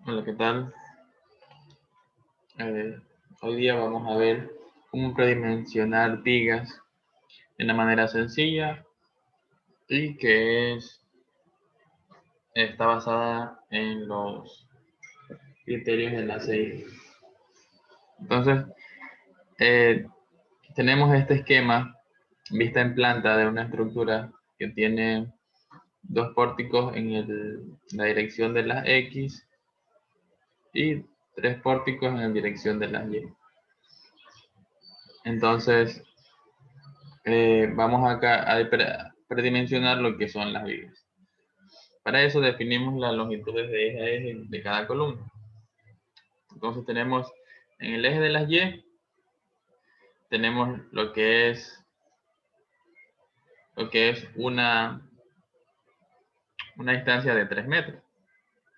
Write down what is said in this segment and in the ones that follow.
Hola, ¿qué tal? Eh, Hoy día vamos a ver cómo predimensionar vigas de una manera sencilla y que está basada en los criterios de la CI. Entonces, eh, tenemos este esquema vista en planta de una estructura que tiene dos pórticos en la dirección de las X y tres pórticos en la dirección de las Y. Entonces, vamos acá a predimensionar lo que son las vigas. Para eso definimos las longitudes de eje a eje de cada columna. Entonces tenemos en el eje de las Y, tenemos lo que es una distancia de 3 metros.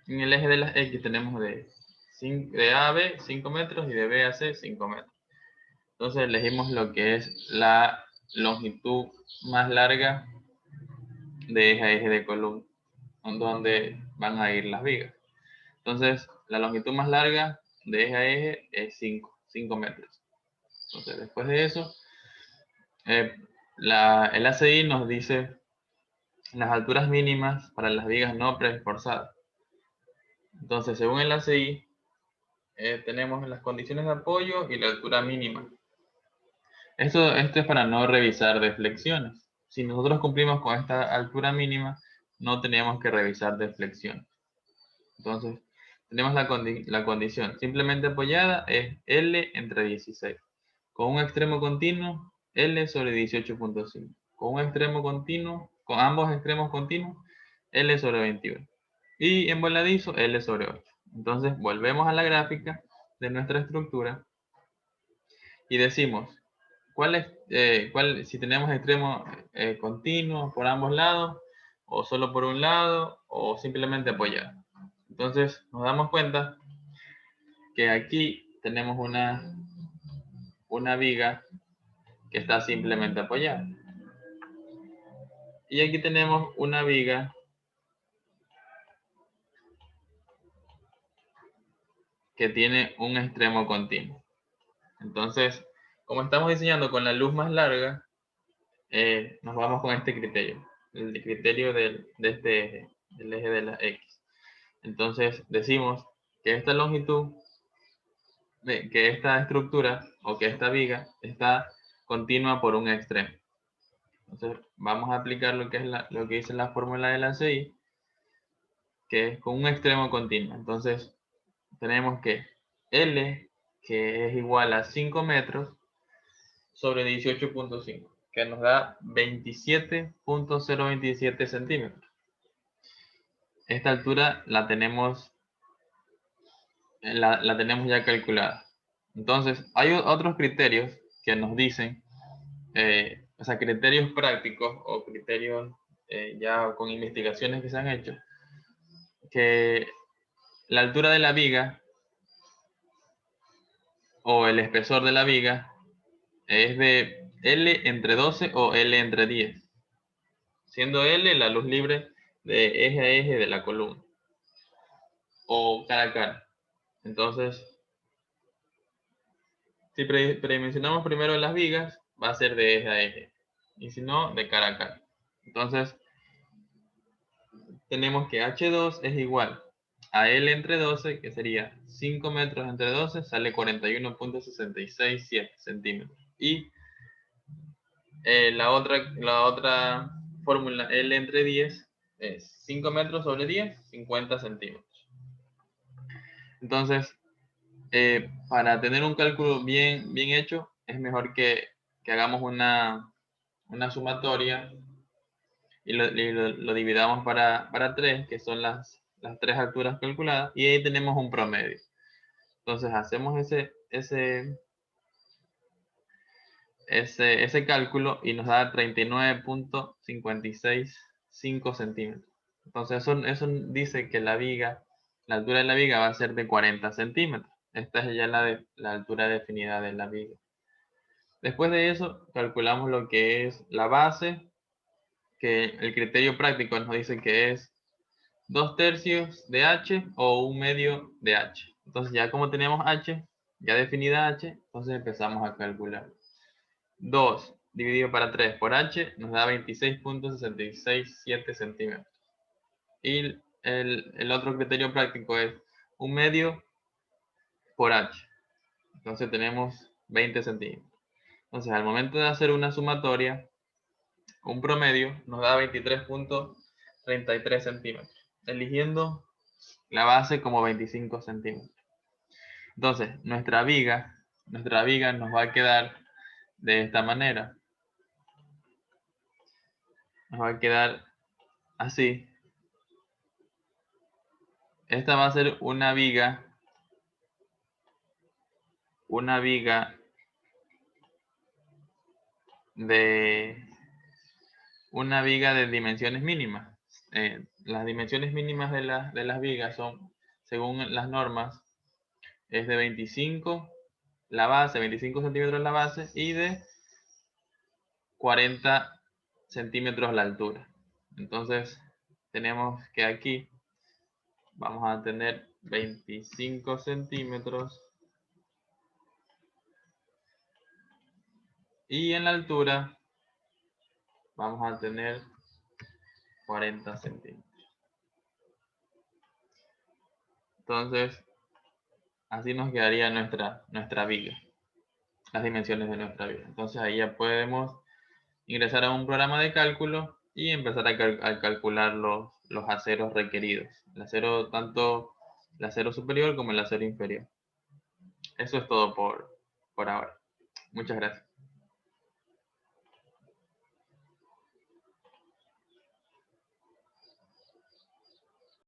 En el eje de las X tenemos de A a B 5 metros y de B a C 5 metros. Entonces elegimos lo que es la longitud más larga de eje a eje de columna, donde van a ir las vigas. Entonces, la longitud más larga de eje a eje es 5 metros. Entonces, después de eso, el ACI nos dice las alturas mínimas para las vigas no preesforzadas. Entonces, según el ACI, tenemos las condiciones de apoyo y la altura mínima. Esto es para no revisar deflexiones. Si nosotros cumplimos con esta altura mínima, no tenemos que revisar deflexiones. Entonces, tenemos la condición simplemente apoyada es L entre 16. Con un extremo continuo, L sobre 18.5. Con un extremo continuo, con ambos extremos continuos, L sobre 21. Y en voladizo, L sobre 8. Entonces, volvemos a la gráfica de nuestra estructura y decimos, si tenemos extremos continuos por ambos lados, o solo por un lado, o simplemente apoyado. Entonces, nos damos cuenta que aquí tenemos una viga que está simplemente apoyada. Y aquí tenemos una viga que tiene un extremo continuo. Entonces, como estamos diseñando con la luz más larga, nos vamos con este criterio, el criterio de este eje, el eje de la X. Entonces, decimos que esta longitud, que esta estructura o que esta viga está continua por un extremo. Entonces, vamos a aplicar lo que dice la fórmula de la CI, que es con un extremo continuo. Entonces, tenemos que L, que es igual a 5 metros, sobre 18.5, que nos da 27.027 centímetros. Esta altura la tenemos ya calculada. Entonces, hay otros criterios que nos dicen, o sea, criterios prácticos o criterios ya con investigaciones que se han hecho, que la altura de la viga o el espesor de la viga es de L entre 12 o L entre 10, siendo L la luz libre de eje a eje de la columna o cara a cara. Entonces, si predimensionamos primero las vigas, va a ser de eje a eje, y si no, de cara a cara. Entonces, tenemos que H2 es igual a L entre 12, que sería 5 metros entre 12, sale 41.667 centímetros. Y la otra fórmula, L entre 10, es 5 metros sobre 10, 50 centímetros. Entonces, para tener un cálculo bien hecho, es mejor que hagamos una sumatoria y lo dividamos para 3, que son las 3 alturas calculadas, y ahí tenemos un promedio. Entonces, hacemos ese cálculo y nos da 39.565 centímetros. Entonces, eso dice que la altura de la viga va a ser de 40 centímetros. Esta es ya la altura definida de la viga. Después de eso, calculamos lo que es la base, que el criterio práctico nos dice que es 2/3 de h o 1/2 de h. Entonces ya como tenemos h, ya definida h, entonces empezamos a calcular. 2 dividido para 3 por h nos da 26.667 centímetros. Y el otro criterio práctico es 1/2 por h. Entonces tenemos 20 centímetros. Entonces al momento de hacer una sumatoria, un promedio nos da 23.33 centímetros, eligiendo la base como 25 centímetros. Entonces nuestra viga nos va a quedar de esta manera. Nos va a quedar así. Esta va a ser una viga de dimensiones mínimas. Las dimensiones mínimas de las vigas son, según las normas, es de 25 la base, 25 centímetros la base y de 40 centímetros la altura. Entonces tenemos que aquí vamos a tener 25 centímetros y en la altura vamos a tener 40 centímetros. Entonces así nos quedaría nuestra viga, las dimensiones de nuestra viga. Entonces ahí ya podemos ingresar a un programa de cálculo y empezar a calcular los aceros requeridos. Tanto el acero superior como el acero inferior. Eso es todo por ahora. Muchas gracias.